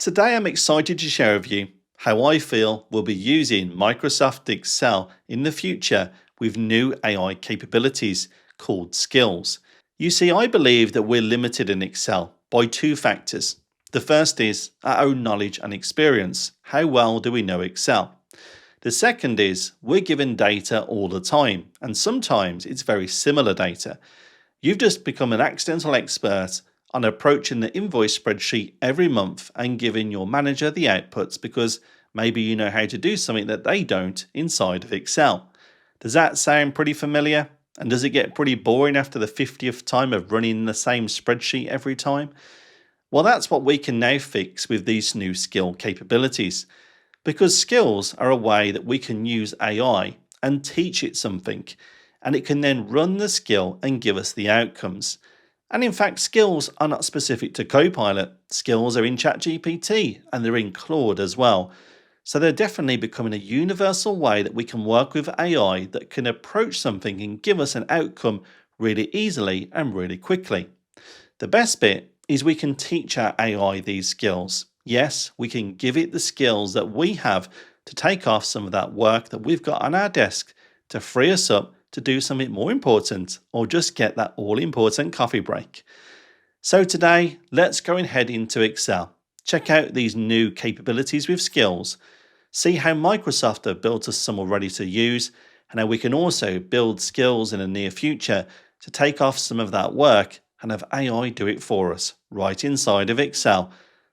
Today I'm excited to share with you how I feel we'll be using Microsoft Excel in the future with new AI capabilities called skills. You see, I believe that we're limited in Excel by two factors. The first is our own knowledge and experience. How well do we know Excel? The second is we're given data all the time, and sometimes it's very similar data. You've just become an accidental expert on approaching the invoice spreadsheet every month and giving your manager the outputs because maybe you know how to do something that they don't inside of Excel. Does that sound pretty familiar? And does it get pretty boring after the 50th time of running the same spreadsheet every time? Well, that's what we can now fix with these new skill capabilities. Because skills are a way that we can use AI and teach it something, and it can then run the skill and give us the outcomes. And in fact, skills are not specific to Copilot. Skills are in ChatGPT and they're in Claude as well. So they're definitely becoming a universal way that we can work with AI that can approach something and give us an outcome really easily and really quickly. The best bit is we can teach our AI these skills. Yes, we can give it the skills that we have to take off some of that work that we've got on our desk to free us up to do something more important or just get that all-important coffee break. So today, let's go and head into Excel. Check out these new capabilities with skills, see how Microsoft have built us some already to use, and how we can also build skills in the near future to take off some of that work and have AI do it for us right inside of Excel.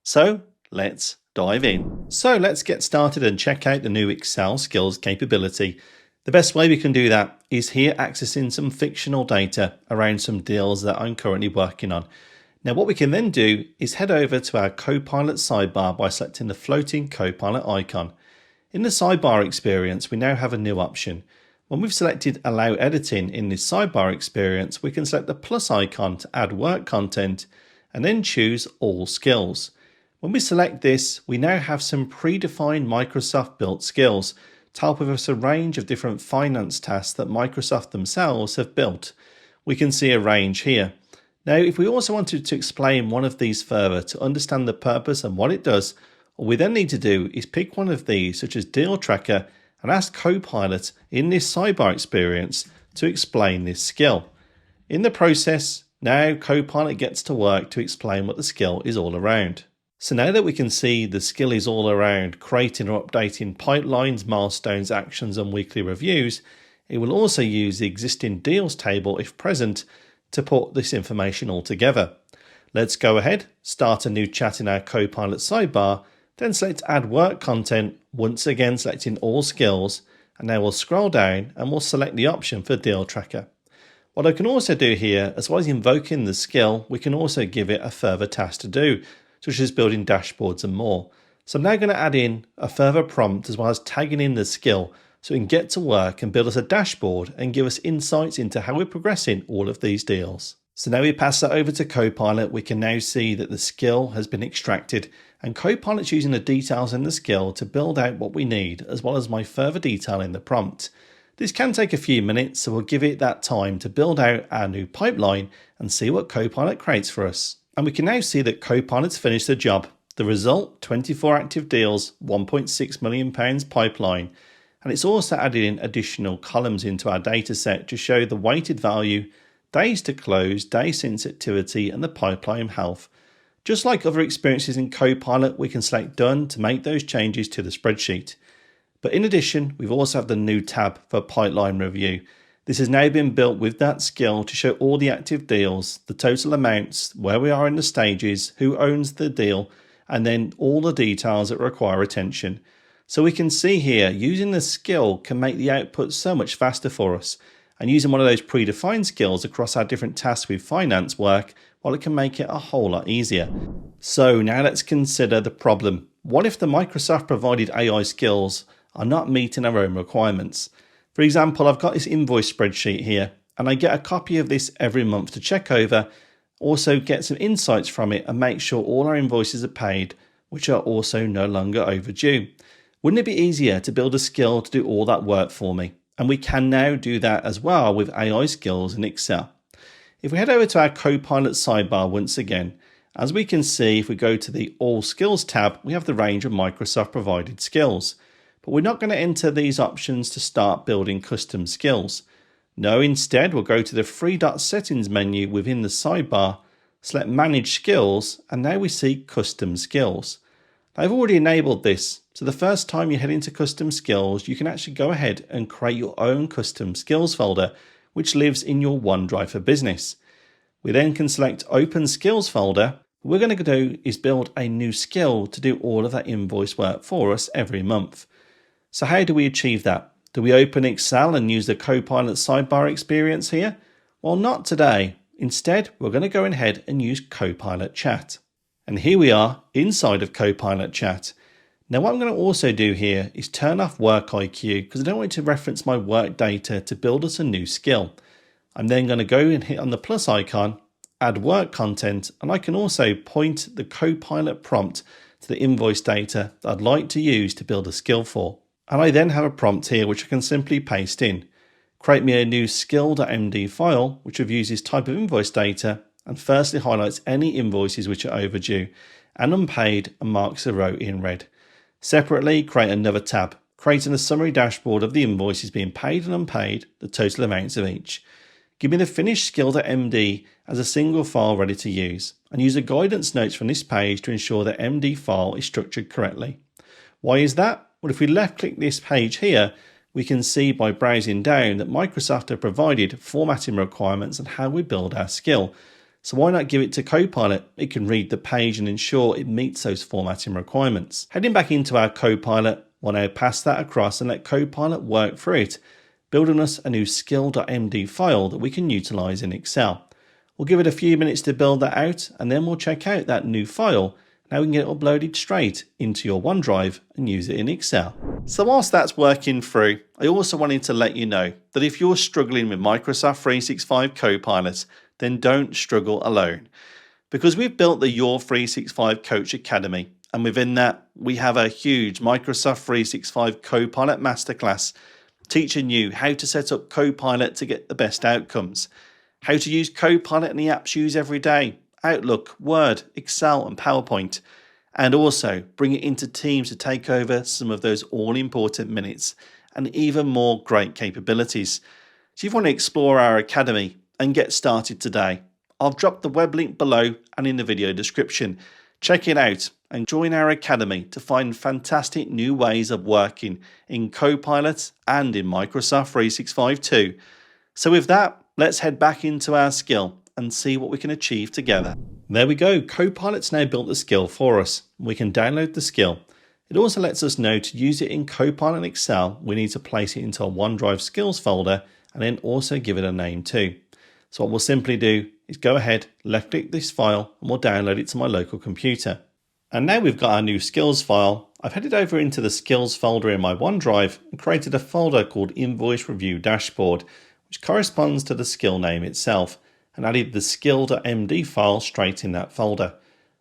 So let's dive in. So let's get started and check out the new Excel skills capability. The best way we can do that is here accessing some fictional data around some deals that I'm currently working on. Now what we can then do is head over to our Copilot sidebar by selecting the floating Copilot icon. In the sidebar experience, we now have a new option. When we've selected Allow Editing in this sidebar experience, we can select the plus icon to add work content and then choose All Skills. When we select this, we now have some predefined Microsoft built skills to help with us a range of different finance tasks that Microsoft themselves have built. We can see a range here. Now, if we also wanted to explain one of these further to understand the purpose and what it does, all we then need to do is pick one of these, such as Deal Tracker, and ask Copilot in this sidebar experience to explain this skill. In the process, now Copilot gets to work to explain what the skill is all around. So now that we can see the skill is all around creating or updating pipelines, milestones, actions, and weekly reviews, it will also use the existing deals table, if present, to put this information all together. Let's go ahead, start a new chat in our Copilot sidebar, then select Add Work Content, once again selecting All Skills, and now we'll scroll down and we'll select the option for Deal Tracker. What I can also do here, as well as invoking the skill, we can also give it a further task to do, such as building dashboards and more. So I'm now going to add in a further prompt as well as tagging in the skill so we can get to work and build us a dashboard and give us insights into how we're progressing all of these deals. So now we pass that over to Copilot, we can now see that the skill has been extracted and Copilot's using the details in the skill to build out what we need as well as my further detail in the prompt. This can take a few minutes, so we'll give it that time to build out our new pipeline and see what Copilot creates for us. And we can now see that Copilot's finished the job. The result, 24 active deals, £1.6 million pipeline. And it's also added in additional columns into our data set to show the weighted value, days to close, day sensitivity, and the pipeline health. Just like other experiences in Copilot, we can select Done to make those changes to the spreadsheet. But in addition, we've also have the new tab for pipeline review. This has now been built with that skill to show all the active deals, the total amounts, where we are in the stages, who owns the deal, and then all the details that require attention. So we can see here, using the skill can make the output so much faster for us. And using one of those predefined skills across our different tasks with finance work, well, it can make it a whole lot easier. So now let's consider the problem. What if the Microsoft provided AI skills are not meeting our own requirements? For example, I've got this invoice spreadsheet here and I get a copy of this every month to check over, also get some insights from it and make sure all our invoices are paid, which are also no longer overdue. Wouldn't it be easier to build a skill to do all that work for me? And we can now do that as well with AI skills in Excel. If we head over to our Copilot sidebar once again, As we can see, if we go to the All Skills tab, we have the range of Microsoft provided skills. But we're not going to enter these options to start building custom skills. No, instead we'll go to the three-dot settings menu within the sidebar, select Manage Skills, and now we see Custom Skills. I've already enabled this, so the first time you head into Custom Skills, you can actually go ahead and create your own Custom Skills folder, which lives in your OneDrive for Business. We then can select Open Skills folder. What we're going to do is build a new skill to do all of that invoice work for us every month. So how do we achieve that? Do we open Excel and use the Copilot sidebar experience here? Well, not today. Instead, we're going to go ahead and use Copilot Chat. And here we are inside of Copilot Chat. Now what I'm going to also do here is turn off Work IQ because I don't want to reference my work data to build us a new skill. I'm then going to go and hit on the plus icon, add work content, and I can also point the Copilot prompt to the invoice data that I'd like to use to build a skill for. And I then have a prompt here which I can simply paste in. Create me a new skill.md file which reviews this type of invoice data and firstly highlights any invoices which are overdue and unpaid and marks a row in red. Separately, create another tab, creating a summary dashboard of the invoices being paid and unpaid, the total amounts of each. Give me the finished skill.md as a single file ready to use and use the guidance notes from this page to ensure that MD file is structured correctly. Why is that? Well, if we left click this page here, we can see by browsing down that Microsoft have provided formatting requirements on how we build our skill. So why not give it to Copilot? It can read the page and ensure it meets those formatting requirements. Heading back into our Copilot, we'll now pass that across and let Copilot work through it, building us a new skill.md file that we can utilize in Excel. We'll give it a few minutes to build that out and then we'll check out that new file. Now we can get it uploaded straight into your OneDrive and use it in Excel. So whilst that's working through, I also wanted to let you know that if you're struggling with Microsoft 365 Copilot, then don't struggle alone. Because we've built the Your 365 Coach Academy, and within that, we have a huge Microsoft 365 Copilot Masterclass teaching you how to set up Copilot to get the best outcomes, how to use Copilot in the apps you use every day, Outlook, Word, Excel and PowerPoint, and also bring it into Teams to take over some of those all-important minutes and even more great capabilities. So if you want to explore our Academy and get started today, I'll drop the web link below and in the video description. Check it out and join our Academy to find fantastic new ways of working in Copilot and in Microsoft 365 too. So with that, let's head back into our skill and see what we can achieve together. There we go, Copilot's now built the skill for us. We can download the skill. It also lets us know to use it in Copilot and Excel, we need to place it into a OneDrive skills folder and then also give it a name too. So what we'll simply do is go ahead, left click this file and we'll download it to my local computer. And now we've got our new skills file. I've headed over into the skills folder in my OneDrive and created a folder called Invoice Review Dashboard, which corresponds to the skill name itself, and added the skill.md file straight in that folder.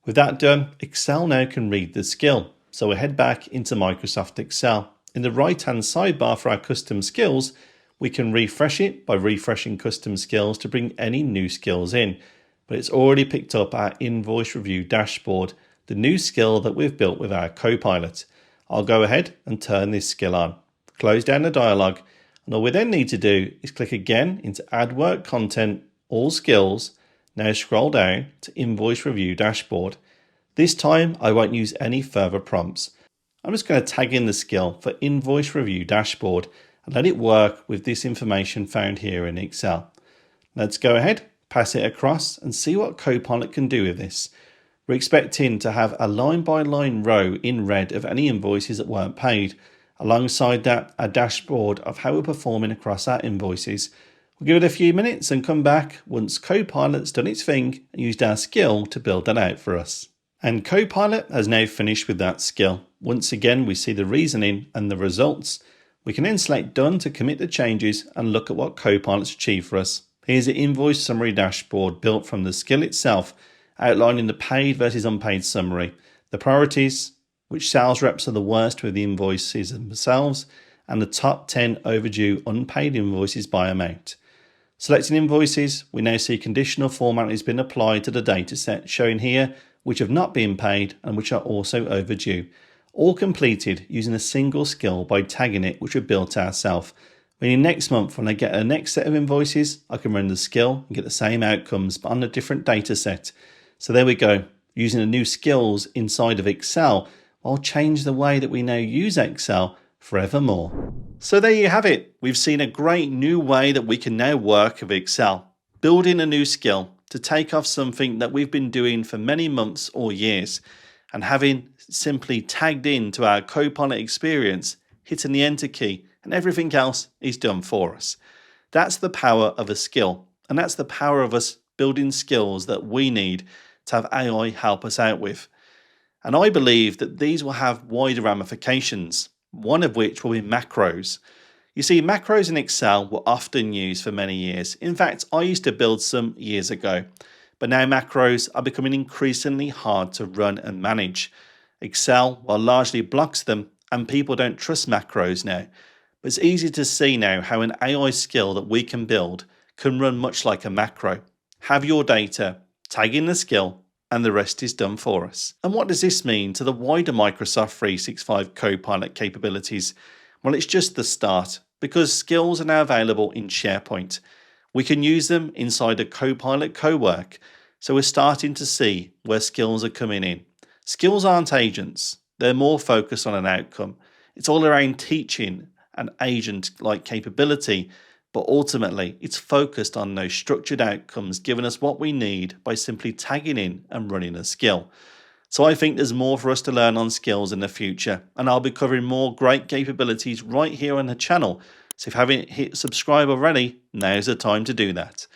With that done, Excel now can read the skill. So we'll head back into Microsoft Excel. In the right-hand sidebar for our custom skills, we can refresh it by refreshing custom skills to bring any new skills in. But it's already picked up our Invoice Review Dashboard, the new skill that we've built with our Copilot. I'll go ahead and turn this skill on. Close down the dialog, and all we then need to do is click again into Add Work Content, All Skills. Now scroll down to Invoice Review Dashboard. This time I won't use any further prompts. I'm just going to tag in the skill for Invoice Review Dashboard and let it work with this information found here in Excel. Let's go ahead, pass it across and see what Copilot can do with this. We're expecting to have a line-by-line row in red of any invoices that weren't paid. Alongside that, a dashboard of how we're performing across our invoices. We'll give it a few minutes and come back once Copilot's done its thing and used our skill to build that out for us. And Copilot has now finished with that skill. Once again, we see the reasoning and the results. We can then select Done to commit the changes and look at what Copilot's achieved for us. Here's the invoice summary dashboard built from the skill itself, outlining the paid versus unpaid summary, the priorities, which sales reps are the worst with the invoices themselves, and the top 10 overdue unpaid invoices by amount. Selecting invoices, we now see conditional format has been applied to the dataset showing here which have not been paid and which are also overdue. All completed using a single skill by tagging it, which we built ourselves. Meaning next month when I get a next set of invoices, I can run the skill and get the same outcomes but on a different data set. So there we go. Using the new skills inside of Excel, I'll change the way that we now use Excel forevermore. So there you have it. We've seen a great new way that we can now work with Excel. Building a new skill to take off something that we've been doing for many months or years and having simply tagged into our Copilot experience, hitting the enter key, and everything else is done for us. That's the power of a skill, and that's the power of us building skills that we need to have AI help us out with. And I believe that these will have wider ramifications, one of which will be macros. You see, macros in Excel were often used for many years. In fact, I used to build some years ago, but now macros are becoming increasingly hard to run and manage. Excel, while largely blocks them, and people don't trust macros now. But it's easy to see now how an AI skill that we can build can run much like a macro. Have your data, tag in the skill, and the rest is done for us. And what does this mean to the wider Microsoft 365 Copilot capabilities? Well, it's just the start, because skills are now available in SharePoint. We can use them inside a Copilot co-work, so we're starting to see where skills are coming in. Skills aren't agents, they're more focused on an outcome. It's all around teaching an agent-like capability, but ultimately it's focused on those structured outcomes, giving us what we need by simply tagging in and running a skill. So I think there's more for us to learn on skills in the future, and I'll be covering more great capabilities right here on the channel. So if you haven't hit subscribe already, now's the time to do that.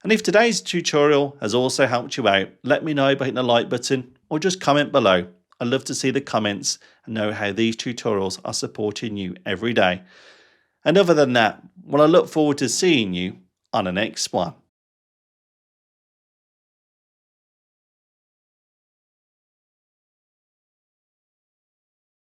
And if today's tutorial has also helped you out, let me know by hitting the like button or just comment below. I'd love to see the comments and know how these tutorials are supporting you every day. And other than that, well, I look forward to seeing you on the next one.